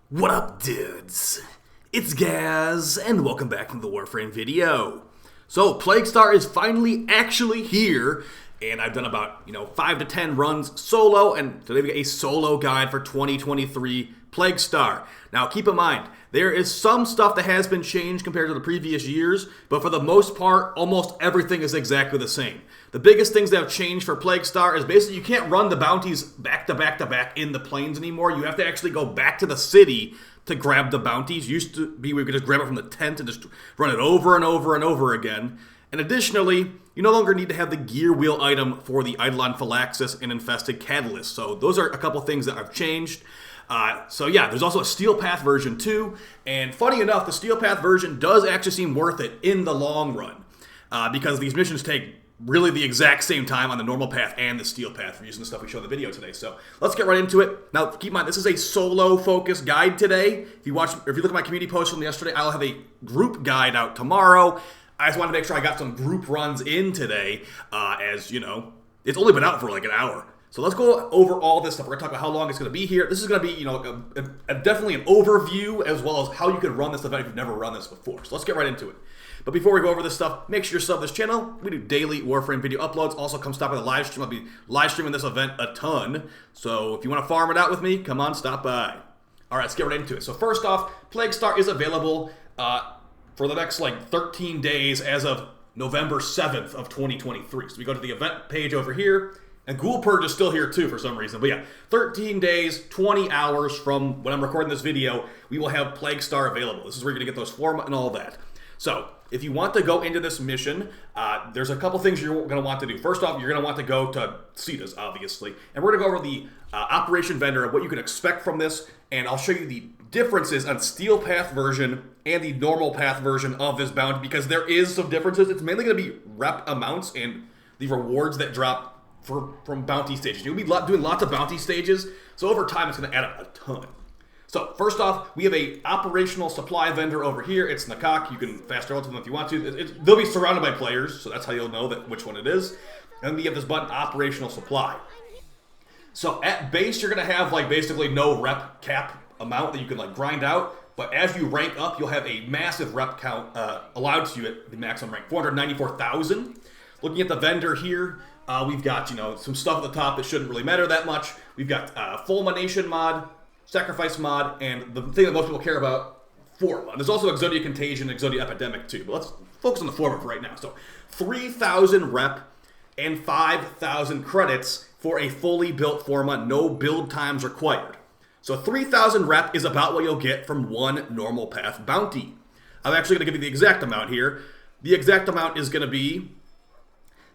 What up, dudes? It's Gaz, and welcome back to the Warframe video. So, Plaguestar is finally actually here, and I've done about, 5 to 10 runs solo, and today we got a solo guide for 2023 Plaguestar. Now, keep in mind, there is some stuff that has been changed compared to the previous years, but for the most part, almost everything is exactly the same. The biggest things that have changed for Plaguestar is basically you can't run the bounties back to back to back in the plains anymore. You have to actually go back to the city to grab the bounties. Used to be we could just grab it from the tent and just run it over and over and over again. And additionally, you no longer need to have the gear wheel item for the Eidolon Phylaxis and Infested Catalyst. So those are a couple things that have changed. There's also a Steel Path version too, and funny enough, the Steel Path version does actually seem worth it in the long run, because these missions take really the exact same time on the normal path and the Steel Path for using the stuff we showed in the video today. So let's get right into it. Now, keep in mind, this is a solo-focused guide today. If you look at my community post from yesterday, I'll have a group guide out tomorrow. I just wanted to make sure I got some group runs in today, as it's only been out for like an hour. So let's go over all this stuff. We're going to talk about how long it's going to be here. This is going to be, definitely an overview as well as how you can run this event if you've never run this before. So let's get right into it. But before we go over this stuff, make sure you're subbed to this channel. We do daily Warframe video uploads. Also, come stop by the live stream. I'll be live streaming this event a ton. So if you want to farm it out with me, come on, stop by. All right, let's get right into it. So first off, Plaguestar is available for the next 13 days as of November 7th of 2023. So we go to the event page over here. And Ghoul Purge is still here too for some reason. But yeah, 13 days, 20 hours from when I'm recording this video, we will have Plaguestar available. This is where you're going to get those format and all that. So, if you want to go into this mission, there's a couple things you're going to want to do. First off, you're going to want to go to Cetas, obviously. And we're going to go over the Operation Vendor and what you can expect from this. And I'll show you the differences on Steel Path version and the normal path version of this bounty, because there is some differences. It's mainly going to be rep amounts and the rewards that drop from bounty stages. You'll be doing lots of bounty stages, so over time it's going to add up a ton. So first off, we have a operational supply vendor over here. It's Nakak. You can fast travel to them if you want to. They'll be surrounded by players, so that's how you'll know which one it is. And then we have this button, Operational Supply. So at base, you're going to have basically no rep cap amount that you can grind out. But as you rank up, you'll have a massive rep count allowed to you at the maximum rank, 494,000. Looking at the vendor here, we've got, some stuff at the top that shouldn't really matter that much. We've got Fulmination mod, Sacrifice mod, and the thing that most people care about, Forma. There's also Exodia Contagion and Exodia Epidemic too, but let's focus on the Forma for right now. So 3,000 rep and 5,000 credits for a fully built Forma, no build times required. So 3,000 rep is about what you'll get from one normal path bounty. I'm actually going to give you the exact amount here. The exact amount is going to be,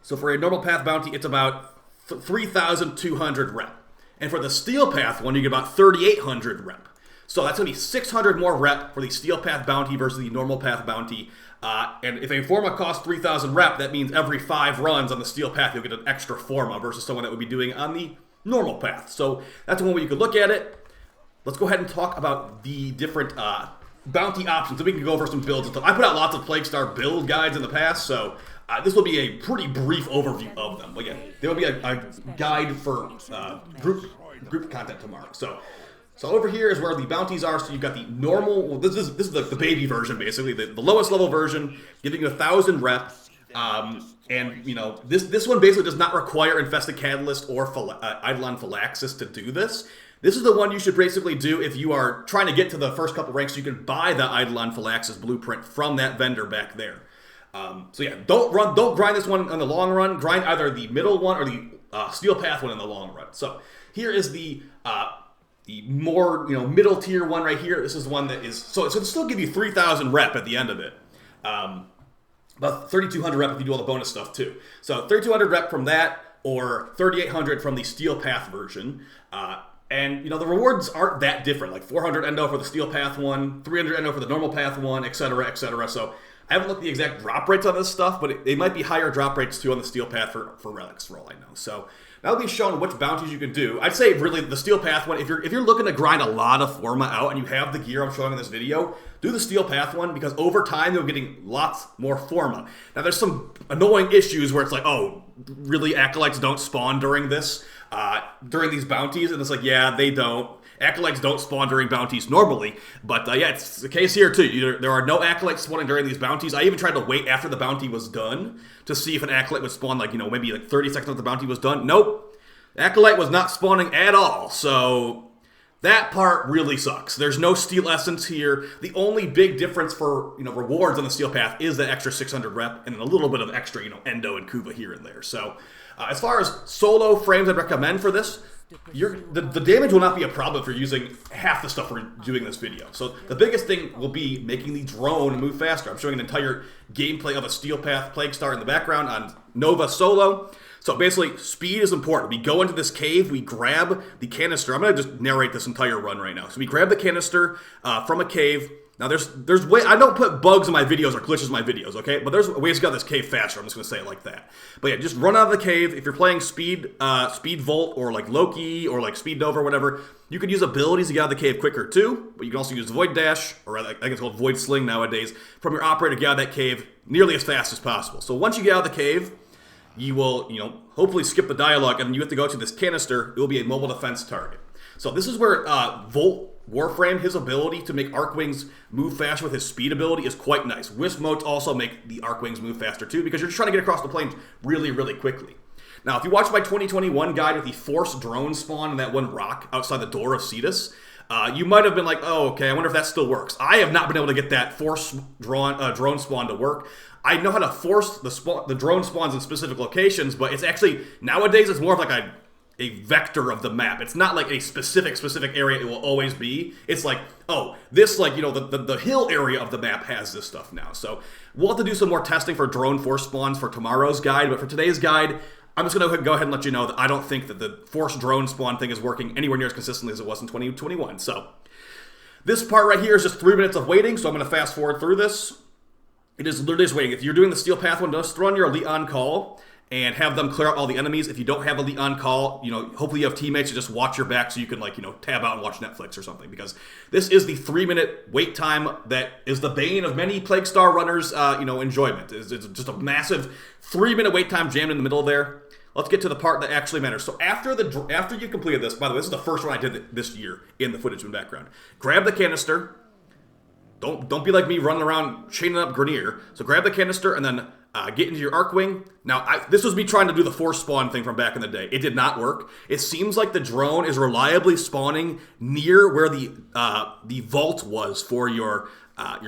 so for a normal path bounty, it's about 3,200 rep. And for the Steel Path one, you get about 3,800 rep. So that's going to be 600 more rep for the Steel Path bounty versus the normal path bounty. And if a Forma costs 3,000 rep, that means every 5 runs on the Steel Path, you'll get an extra Forma versus someone that would be doing on the normal path. So that's one way you could look at it. Let's go ahead and talk about the different bounty options. So we can go over some builds and stuff. I put out lots of Plaguestar build guides in the past, so this will be a pretty brief overview of them. But yeah, there will be a guide for group content tomorrow. So over here is where the bounties are. So you've got the normal. Well, this is the baby version, basically, the lowest level version, giving you 1,000 rep. And this one basically does not require Infested Catalyst or Eidolon Phylaxis to do this. This is the one you should basically do if you are trying to get to the first couple ranks, so you can buy the Eidolon Phylaxis blueprint from that vendor back there. Don't grind this one in the long run. Grind either the middle one or the Steel Path one in the long run. So here is the more middle tier one right here. This is one that is so it'll still give you 3,000 rep at the end of it. About 3,200 rep if you do all the bonus stuff too. So 3,200 rep from that, or 3,800 from the Steel Path version. And the rewards aren't that different. 400 endo for the Steel Path one, 300 endo for the normal path one, etc., etc. So I haven't looked at the exact drop rates on this stuff, but they might be higher drop rates too on the Steel Path for relics, for all I know. So that'll be shown which bounties you can do. I'd say really the Steel Path one, if you're looking to grind a lot of Forma out and you have the gear I'm showing in this video, do the Steel Path one, because over time you're getting lots more Forma. Now there's some annoying issues where it's really Acolytes don't spawn during this, during these bounties, and it's yeah, they don't. Acolytes don't spawn during bounties normally, but yeah, it's the case here too. There are no Acolytes spawning during these bounties. I even tried to wait after the bounty was done to see if an Acolyte would spawn, like, maybe like 30 seconds after the bounty was done. Nope. Acolyte was not spawning at all, so that part really sucks. There's no Steel Essence here. The only big difference for, rewards on the Steel Path is that extra 600 rep and then a little bit of extra, Endo and Kuva here and there. So, as far as solo frames I'd recommend for this, the damage will not be a problem if you're using half the stuff we're doing in this video. So the biggest thing will be making the drone move faster. I'm showing an entire gameplay of a Steel Path Plague Star in the background on Nova solo. So basically, speed is important. We go into this cave, we grab the canister. I'm going to just narrate this entire run right now. So we grab the canister from a cave. Now there's way, I don't put bugs in my videos or glitches in my videos, okay? But there's ways to get out of this cave faster. I'm just going to say it like that. But yeah, just run out of the cave. If you're playing Speed Volt or like Loki or like Speed Nova or whatever, you could use abilities to get out of the cave quicker too. But you can also use Void Dash, or I think it's called Void Sling nowadays, from your operator to get out of that cave nearly as fast as possible. So once you get out of the cave, you will, hopefully skip the dialogue, and you have to go to this canister. It will be a mobile defense target. So this is where Volt Warframe, his ability to make Arcwings move faster with his speed ability is quite nice. Wisp modes also make the Arcwings move faster too, because you're just trying to get across the plains really, really quickly. Now, if you watch my 2021 guide with the Force drone spawn and that one rock outside the door of Cetus, you might have been like, oh, okay, I wonder if that still works. I have not been able to get that Force drone spawn to work. I know how to force the drone spawns in specific locations, but it's actually, nowadays, it's more of like a vector of the map. It's not like a specific area it will always be. It's like, oh, this, like, the hill area of the map has this stuff now. So we'll have to do some more testing for drone force spawns for tomorrow's guide, but for today's guide, I'm just going to go ahead and let you know that I don't think that the force drone spawn thing is working anywhere near as consistently as it was in 2021. So this part right here is just 3 minutes of waiting, so I'm going to fast forward through this. It is literally just waiting. If you're doing the Steel Path one, just throw on your Elite on call and have them clear out all the enemies. If you don't have Elite on call, hopefully you have teammates to just watch your back so you can, tab out and watch Netflix or something. Because this is the 3-minute wait time that is the bane of many Plague Star runners, enjoyment. It's just a massive 3-minute wait time jammed in the middle there. Let's get to the part that actually matters. So after you completed this, by the way, this is the first one I did this year in the footage in the background. Grab the canister. Don't be like me running around chaining up Grenier. So grab the canister and then get into your Arcwing. Now, this was me trying to do the force spawn thing from back in the day. It did not work. It seems like the drone is reliably spawning near where the vault was for your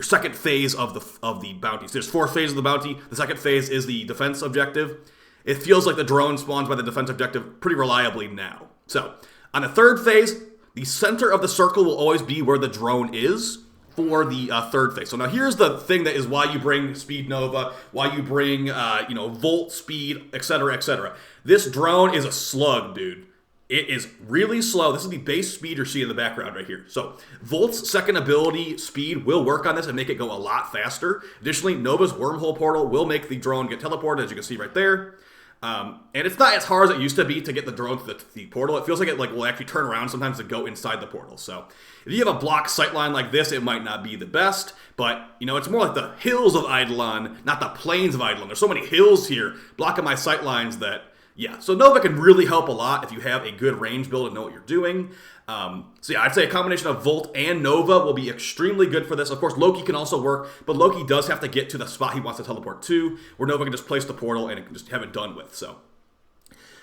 second phase of the bounties. There's 4 phases of the bounty. The second phase is the defense objective. It feels like the drone spawns by the defense objective pretty reliably now. So on the third phase, the center of the circle will always be where the drone is for the third phase. So now here's the thing that is why you bring Speed Nova, why you bring, Volt Speed, etc., etc. This drone is a slug, dude. It is really slow. This is the base speed you're seeing in the background right here. So Volt's second ability, Speed, will work on this and make it go a lot faster. Additionally, Nova's Wormhole Portal will make the drone get teleported, as you can see right there. And it's not as hard as it used to be to get the drone to the portal. It feels like it will actually turn around sometimes to go inside the portal. So if you have a block sightline like this, it might not be the best. But, it's more like the hills of Eidolon, not the plains of Eidolon. There's so many hills here blocking my sightlines that, yeah. So Nova can really help a lot if you have a good range build and know what you're doing. So yeah, I'd say a combination of Volt and Nova will be extremely good for this. Of course, Loki can also work, but Loki does have to get to the spot he wants to teleport to, where Nova can just place the portal and it can just have it done with. So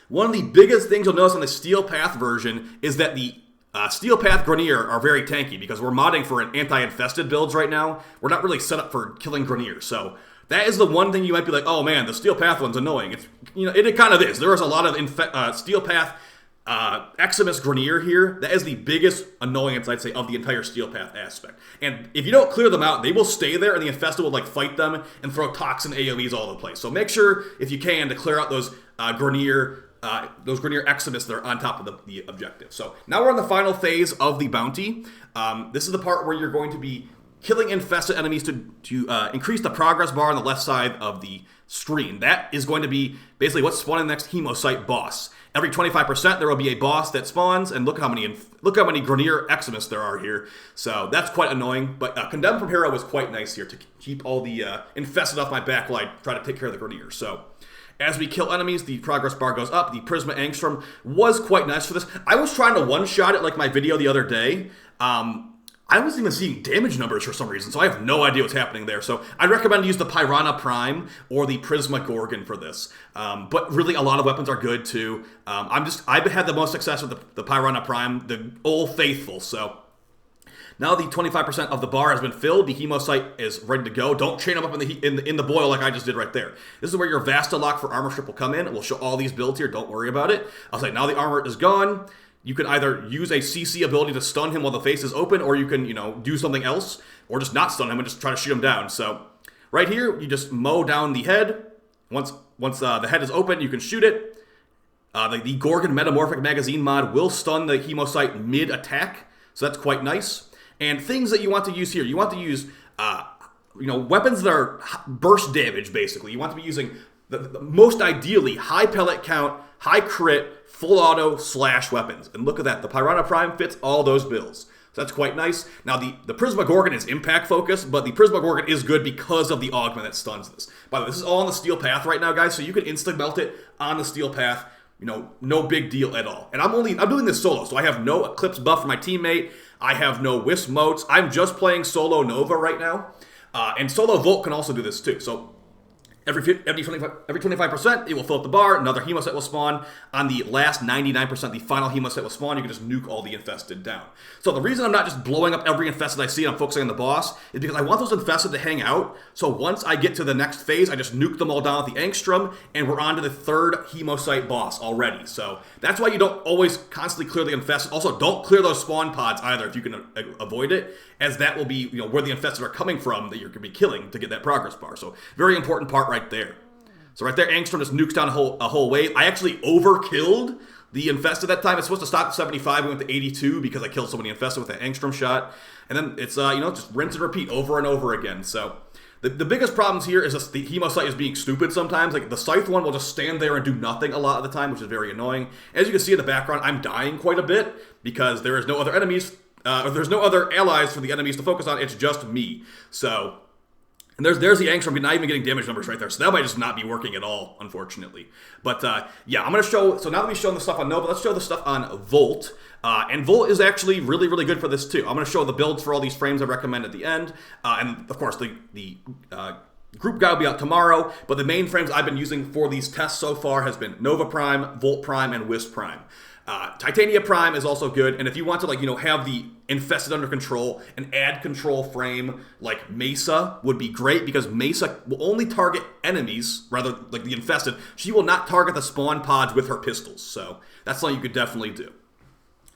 one of the biggest things you'll notice on the Steel Path version is that the Steel Path Grenier are very tanky because we're modding for an anti-infested builds right now. We're not really set up for killing Grenier, so that is the one thing you might be like, oh man, the Steel Path one's annoying. It's, it kind of is. There is a lot of Steel Path Eximus Grenier here. That is the biggest annoyance, I'd say, of the entire Steel Path aspect. And if you don't clear them out, they will stay there, and the Infested will fight them and throw toxin AoEs all over the place. So make sure, if you can, to clear out those Grenier Eximus that are on top of the objective. So now we're on the final phase of the bounty. This is the part where you're going to be killing infested enemies to increase the progress bar on the left side of the screen. That is going to be basically what's spawning the next Hemocyte boss. Every 25% there will be a boss that spawns, and look how many Grenier Eximus there are here. So that's quite annoying, but Condemned from Hero was quite nice here to keep all the infested off my back while I try to take care of the Grenier. So as we kill enemies, the progress bar goes up. The Prisma Angstrom was quite nice for this. I was trying to one-shot it like my video the other day. I wasn't even seeing damage numbers for some reason, so I have no idea what's happening there. So I'd recommend to use the Pyrana Prime or the Prisma Gorgon for this. But really, a lot of weapons are good too. I've had the most success with the Pyrana Prime, the Old Faithful. So now the 25% of the bar has been filled. The Hemocyte is ready to go. Don't chain them up in the boil like I just did right there. This is where your Vastilok for armor strip will come in. We'll show all these builds here. Don't worry about it. I'll say now the armor is gone. You can either use a CC ability to stun him while the face is open, or you can, do something else, or just not stun him and just try to shoot him down. So right here, you just mow down the head. Once the head is open, you can shoot it. The Gorgon Metamorphic Magazine mod will stun the Hemocyte mid-attack, so that's quite nice. And things that you want to use here, you want to use, weapons that are burst damage, basically. You want to be using, the most ideally, high pellet count, high crit, full auto / weapons. And look at that, the Pyrana Prime fits all those bills. So that's quite nice. Now, the Prisma Gorgon is impact focused, but the Prisma Gorgon is good because of the augment that stuns this. By the way, this is all on the steel path right now, guys, so you can insta-melt it on the steel path. No big deal at all. And I'm doing this solo, so I have no Eclipse buff for my teammate. I have no Wisp motes. I'm just playing solo Nova right now. And solo Volt can also do this too. So every 25%, it will fill up the bar. Another Hemocyte will spawn. On the last 99%, the final Hemocyte will spawn. You can just nuke all the infested down. So the reason I'm not just blowing up every infested I see and I'm focusing on the boss is because I want those infested to hang out. So once I get to the next phase, I just nuke them all down with the Angstrom, and we're on to the third Hemocyte boss already. So that's why you don't always constantly clear the infested. Also, don't clear those spawn pods either if you can avoid it, as that will be where the infested are coming from that you're going to be killing to get that progress bar. So very important part right there. So right there, Angstrom just nukes down a whole wave. I actually overkilled the infested that time. It's supposed to stop at 75. We went to 82 because I killed so many infested with that Angstrom shot. And then it's, just rinse and repeat over and over again. So the biggest problems here is just the Hemocyte is being stupid sometimes. Like the Scythe one will just stand there and do nothing a lot of the time, which is very annoying. As you can see in the background, I'm dying quite a bit because there is no other enemies. There's no other allies for the enemies to focus on. It's just me. So, and there's the Angstrom not even getting damage numbers right there. So that might just not be working at all, unfortunately. But yeah, I'm going to show, so now that we've shown the stuff on Nova, let's show the stuff on Volt. And Volt is actually really, really good for this too. I'm going to show the builds for all these frames I recommend at the end. And of course, the group guide will be out tomorrow. But the main frames I've been using for these tests so far has been Nova Prime, Volt Prime, and Wisp Prime. Titania Prime is also good, and if you want to have the infested under control, an ad control frame like Mesa would be great because Mesa will only target enemies, rather like the infested. She will not target the spawn pods with her pistols, so that's something you could definitely do.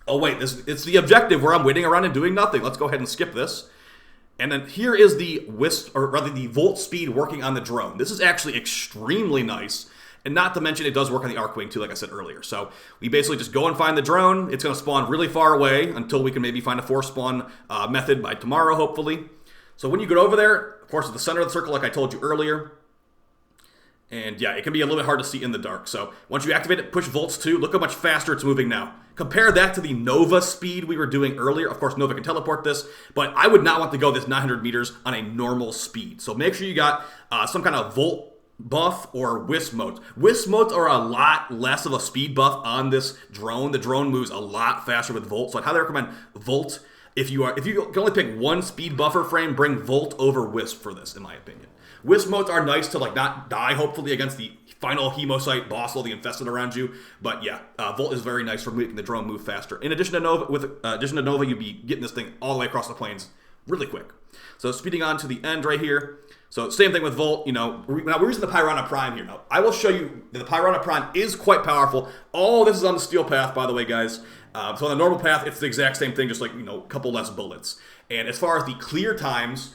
Oh wait, it's the objective where I'm waiting around and doing nothing. Let's go ahead and skip this. And then here is the Wisp, or rather the Volt Speed working on the drone. This is actually extremely nice. And not to mention, it does work on the Arcwing too, like I said earlier. So we basically just go and find the drone. It's going to spawn really far away until we can maybe find a force spawn method by tomorrow, hopefully. So when you get over there, of course, at the center of the circle, like I told you earlier. And yeah, it can be a little bit hard to see in the dark. So once you activate it, push Volts 2. Look how much faster it's moving now. Compare that to the Nova speed we were doing earlier. Of course, Nova can teleport this, but I would not want to go this 900 meters on a normal speed. So make sure you got some kind of Volt buff or Wisp motes. Wisp motes are a lot less of a speed buff on this drone. The drone moves a lot faster with Volt, so I'd highly recommend Volt. If you can only pick one speed buffer frame, bring Volt over Wisp for this, in my opinion. Wisp motes are nice to not die, hopefully, against the final Hemocyte boss, all the infested around you. But yeah, Volt is very nice for making the drone move faster. In addition to Nova, you'd be getting this thing all the way across the plains really quick. So speeding on to the end right here. So same thing with Volt, now we're using the Pyrana Prime here. Now, I will show you that the Pyrana Prime is quite powerful. All this is on the steel path, by the way, guys. So on the normal path, it's the exact same thing, just like, a couple less bullets. And as far as the clear times,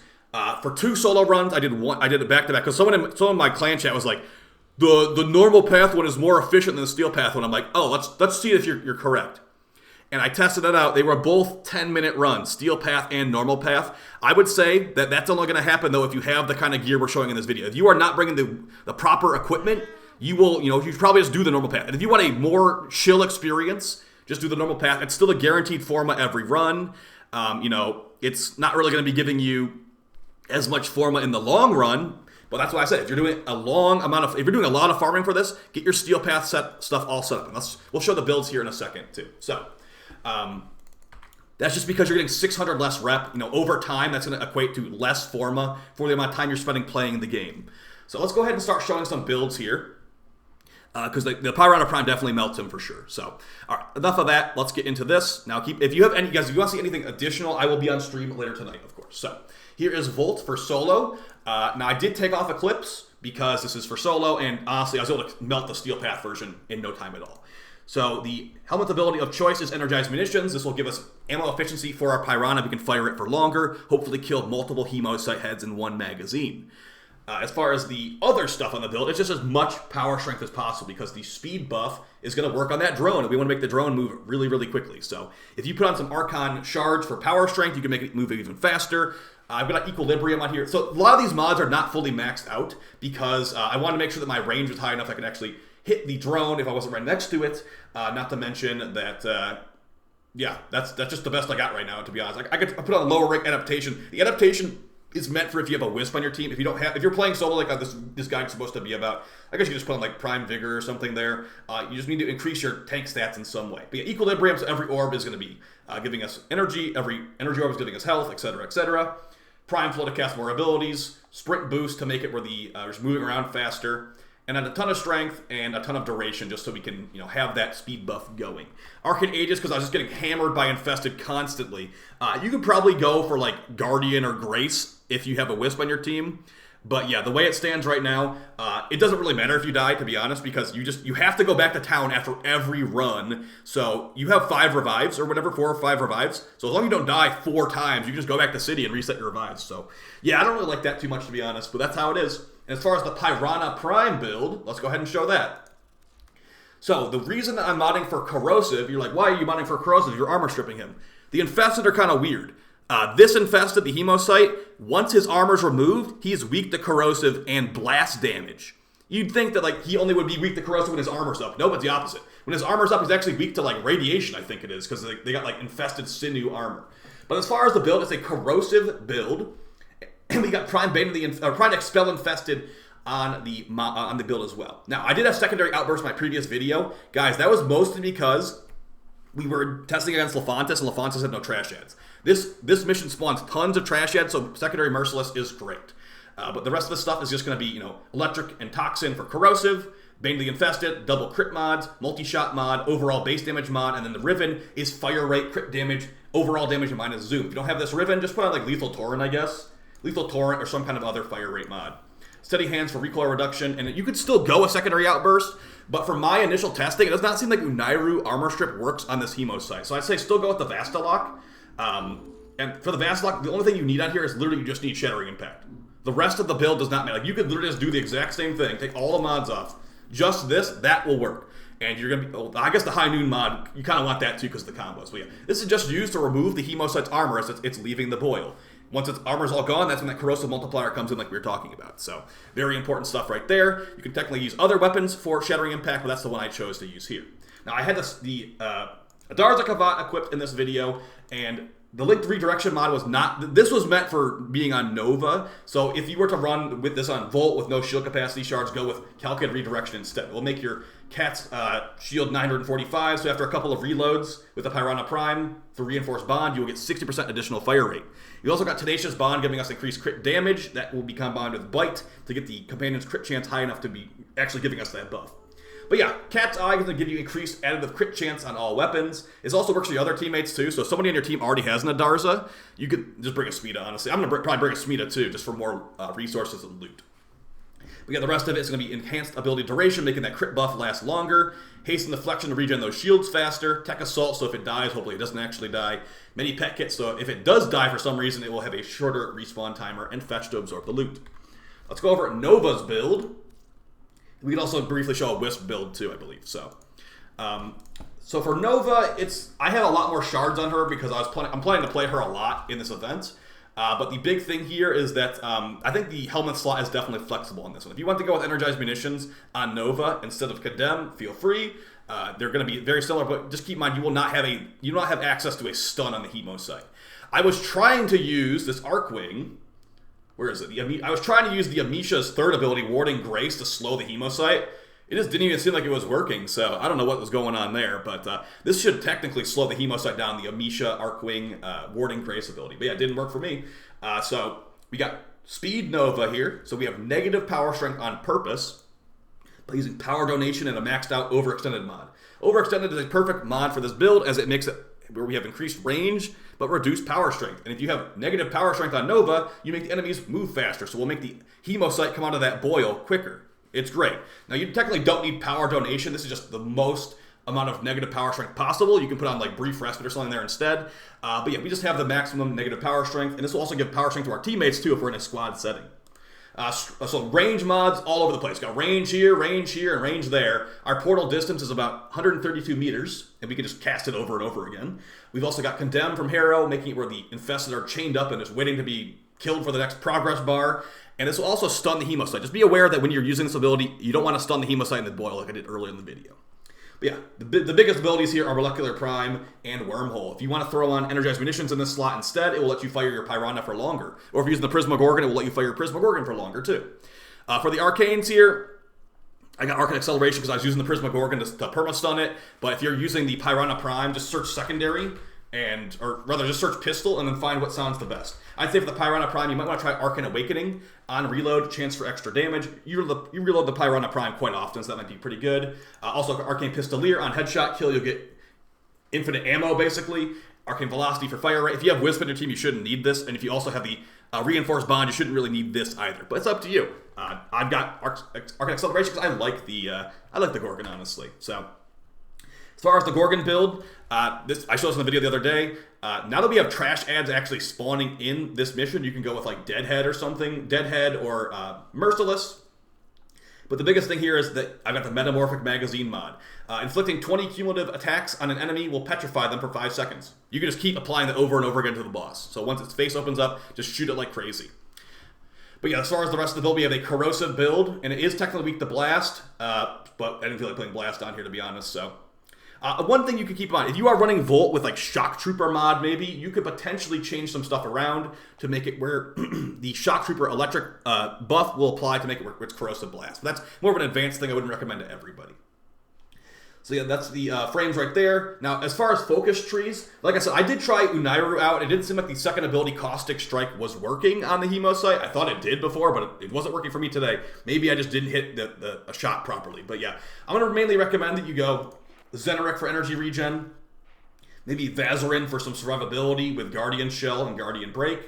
for 2 solo runs, I did it back-to-back. Because someone in my clan chat was like, the normal path one is more efficient than the steel path one. I'm like, oh, let's see if you're correct. And I tested it out. They were both 10-minute runs, steel path and normal path. I would say that that's only going to happen, though, if you have the kind of gear we're showing in this video. If you are not bringing the proper equipment, you will, you probably just do the normal path. And if you want a more chill experience, just do the normal path. It's still a guaranteed forma every run. It's not really going to be giving you as much forma in the long run, But that's why I said, if you're doing a long amount of, if you're doing a lot of farming for this, get your steel path stuff all set up. And we'll show the builds here in a second too. So that's just because you're getting 600 less rep. Over time, that's going to equate to less forma for the amount of time you're spending playing the game. So let's go ahead and start showing some builds here. Because the Pyrana Prime definitely melts him for sure. So, all right, enough of that. Let's get into this. Now, if you have any, guys, if you want to see anything additional, I will be on stream later tonight, of course. So, here is Volt for solo. Now, I did take off Eclipse because this is for solo, and honestly, I was able to melt the Steel Path version in no time at all. So, the helmet ability of choice is Energized Munitions. This will give us ammo efficiency for our Pyrana. We can fire it for longer, hopefully kill multiple Hemocyte heads in one magazine. As far as the other stuff on the build, it's just as much power strength as possible because the speed buff is going to work on that drone, and we want to make the drone move really, really quickly. So if you put on some Archon shards for power strength, you can make it move even faster. I've got Equilibrium on here. So a lot of these mods are not fully maxed out because I wanted to make sure that my range was high enough I could actually hit the drone if I wasn't right next to it. Not to mention that, yeah, that's just the best I got right now, to be honest. I could put on a lower rank adaptation. The adaptation is meant for if you have a Wisp on your team. If you're playing solo like this guide's supposed to be about, I guess you just put on like Prime Vigor or something there. You just need to increase your tank stats in some way. But yeah, Equilibrium, so every orb is going to be giving us energy. Every energy orb is giving us health, etc., etc. Prime Flow to cast more abilities. Sprint Boost to make it where the just moving around faster. And then a ton of strength and a ton of duration just so we can, have that speed buff going. Arcane Aegis, because I was just getting hammered by Infested constantly. You could probably go for like Guardian or Grace if you have a Wisp on your team. But yeah, the way it stands right now, it doesn't really matter if you die, to be honest, because you have to go back to town after every run. So you have 5 revives or whatever, 4 or 5 revives. So as long as you don't die 4 times, you can just go back to city and reset your revives. So yeah, I don't really like that too much, to be honest, but that's how it is. And as far as the Pyrana Prime build, let's go ahead and show that. So the reason that I'm modding for Corrosive, you're like, why are you modding for Corrosive? You're armor stripping him. The Infested are kind of weird. This Infested, the Hemocyte, once his armor's removed, he's weak to Corrosive and blast damage. You'd think that like he only would be weak to Corrosive when his armor's up. No, it's the opposite. When his armor's up, he's actually weak to like radiation, I think it is, because they got like Infested Sinew armor. But as far as the build, it's a Corrosive build. And we got Prime Expel Infested on the build as well. Now, I did have secondary outburst in my previous video. Guys, that was mostly because we were testing against Lefantis, and Lefantis had no trash ads. This mission spawns tons of trash ads, so secondary Merciless is great. But the rest of the stuff is just going to be, Electric and Toxin for Corrosive, Bane the Infested, double crit mods, multi-shot mod, overall base damage mod, and then the Riven is fire rate, crit damage, overall damage, and minus zoom. If you don't have this Riven, just put on like Lethal Torrent, I guess. Lethal Torrent or some kind of other fire rate mod. Steady Hands for recoil reduction, and you could still go a secondary outburst, but for my initial testing, it does not seem like Unairu armor strip works on this Hemocyte. So I'd say still go with the Vastilok. And for the Vastilok, the only thing you need on here is literally you just need Shattering Impact. The rest of the build does not matter. Like you could literally just do the exact same thing, take all the mods off. Just this, that will work. And you're going to be, I guess the High Noon mod, you kind of want that too because of the combos. But yeah, this is just used to remove the Hemocyte's armor as it's leaving the boil. Once its armor's all gone, that's when that corrosive multiplier comes in like we were talking about. So, very important stuff right there. You can technically use other weapons for Shattering Impact, but that's the one I chose to use here. Now, I had the Adarza Build equipped in this video, and the linked redirection mod was not... This was meant for being on Nova, so if you were to run with this on Volt with no shield capacity shards, go with Calculated Redirection instead. It will make your Cat's shield 945, so after a couple of reloads with the Pyrana Prime for Reinforced Bond, you will get 60% additional fire rate. You also got Tenacious Bond giving us increased crit damage. That will be combined with Bite to get the Companion's crit chance high enough to be actually giving us that buff. But yeah, Cat's Eye is going to give you increased additive crit chance on all weapons. It also works for your other teammates too, so if somebody on your team already has an Adarza, you could just bring a Smita, honestly. I'm going to probably bring a Smita too, just for more resources and loot. But yeah, the rest of it is going to be enhanced ability duration, making that crit buff last longer. Hasten Deflection to regen those shields faster. Tech Assault, so if it dies, hopefully it doesn't actually die. Mini Pet Kit, so if it does die for some reason, it will have a shorter respawn timer, and Fetch to absorb the loot. Let's go over Nova's build. We can also briefly show a Wisp build too, I believe. So for Nova, I have a lot more shards on her because I'm planning to play her a lot in this event. But the big thing here is that I think the helmet slot is definitely flexible on this one. If you want to go with Energized Munitions on Nova instead of Condemn, feel free. They're going to be very similar, but just keep in mind you will not have access to a stun on the Hemocyte. I was trying to use this Arcwing. where is it? I was trying to use the Amisha's third ability, Warding Grace, to slow the Hemocyte. It just didn't even seem like it was working, so I don't know what was going on there, but this should technically slow the Hemocyte down, the Amisha Arcwing Warding Grace ability. But yeah, it didn't work for me. So we got Speed Nova here, so we have negative power strength on purpose by using Power Donation and a maxed out Overextended mod. Overextended is a perfect mod for this build as it makes it where we have increased range but reduced power strength. And if you have negative power strength on Nova, you make the enemies move faster, so we'll make the Hemocyte come out of that boil quicker. It's great. Now, you technically don't need Power Donation. This is just the most amount of negative power strength possible. You can put on like Brief Respite or something there instead. But yeah, we just have the maximum negative power strength, and this will also give power strength to our teammates too if we're in a squad setting. So range mods all over the place. Got range here, and range there. Our portal distance is about 132 meters, and we can just cast it over and over again. We've also got Condemn from Harrow, making it where the infested are chained up and just waiting to be killed for the next progress bar. And this will also stun the Hemocyte. Just be aware that when you're using this ability, you don't want to stun the Hemocyte in the boil like I did earlier in the video. But yeah, the biggest abilities here are Molecular Prime and Wormhole. If you want to throw on Energized Munitions in this slot instead, it will let you fire your Pyrana for longer. Or if you're using the Prisma Gorgon, it will let you fire your Prisma Gorgon for longer too. For the Arcanes here, I got Arcane Acceleration because I was using the Prisma Gorgon to perma-stun it. But if you're using the Pyrana Prime, just search Secondary, or rather just search Pistol and then find what sounds the best. I'd say for the Pyrana Prime, you might want to try Arcane Awakening on reload, chance for extra damage. You reload the Pyrana Prime quite often, so that might be pretty good. Also, Arcane Pistolier on headshot kill, you'll get infinite ammo, basically. Arcane Velocity for fire rate. If you have Wisp in your team, you shouldn't need this. And if you also have the Reinforced Bond, you shouldn't really need this either. But it's up to you. I've got Arcane Acceleration because I like the Gorgon, honestly. So as far as the Gorgon build, I showed this in the video the other day. Now that we have trash ads actually spawning in this mission, you can go with like Deadhead or something. Deadhead or Merciless. But the biggest thing here is that I've got the Metamorphic Magazine mod. Inflicting 20 cumulative attacks on an enemy will petrify them for 5 seconds. You can just keep applying that over and over again to the boss. So once its face opens up, just shoot it like crazy. But yeah, as far as the rest of the build, we have a Corrosive build, and it is technically weak to Blast, but I didn't feel like playing Blast on here, to be honest, so. One thing you can keep in mind, if you are running Volt with like Shock Trooper mod maybe, you could potentially change some stuff around to make it where the Shock Trooper electric buff will apply to make it where it's Corrosive Blast. But that's more of an advanced thing I wouldn't recommend to everybody. So yeah, that's the frames right there. Now, as far as focus trees, like I said, I did try Unairu out. It didn't seem like the second ability, Caustic Strike, was working on the Hemocyte. I thought it did before, but it wasn't working for me today. Maybe I just didn't hit a shot properly. But yeah, I'm going to mainly recommend that you go Xeneric for energy regen, maybe Vazarin for some survivability with Guardian Shell and Guardian Break.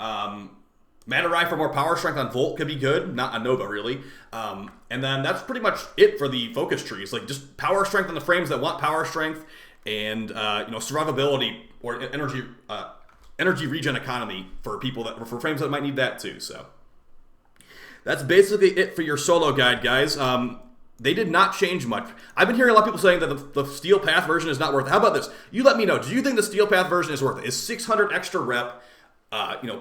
Matarai for more power strength on Volt could be good, not on Nova really. And then that's pretty much it for the focus trees. Like just power strength on the frames that want power strength, and survivability or energy regen economy for for frames that might need that too. So that's basically it for your solo guide, guys. They did not change much. I've been hearing a lot of people saying that the Steel Path version is not worth it. How about this? You let me know. Do you think the Steel Path version is worth it? Is 600 extra rep,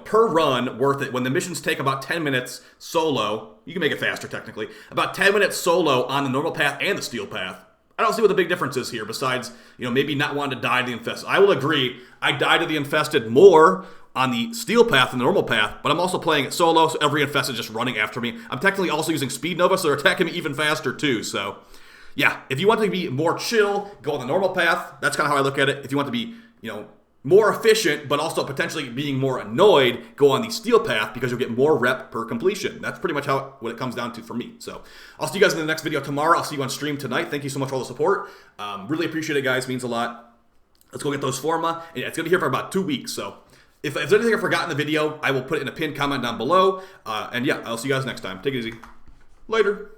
per run worth it when the missions take about 10 minutes solo? You can make it faster technically. About 10 minutes solo on the normal path and the Steel Path. I don't see what the big difference is here besides, maybe not wanting to die to the Infested. I will agree. I die to the Infested more on the Steel Path than the normal path, but I'm also playing it solo, so every Infested is just running after me. I'm technically also using Speed Nova, so they're attacking me even faster too, so yeah. If you want to be more chill, go on the normal path. That's kind of how I look at it. If you want to be, more efficient, but also potentially being more annoyed, go on the Steel Path because you'll get more rep per completion. That's pretty much what it comes down to for me. So I'll see you guys in the next video tomorrow. I'll see you on stream tonight. Thank you so much for all the support. Really appreciate it, guys. Means a lot. Let's go get those Forma. And yeah, it's going to be here for about 2 weeks, so if there's anything I forgot in the video, I will put it in a pinned comment down below. And yeah, I'll see you guys next time. Take it easy. Later.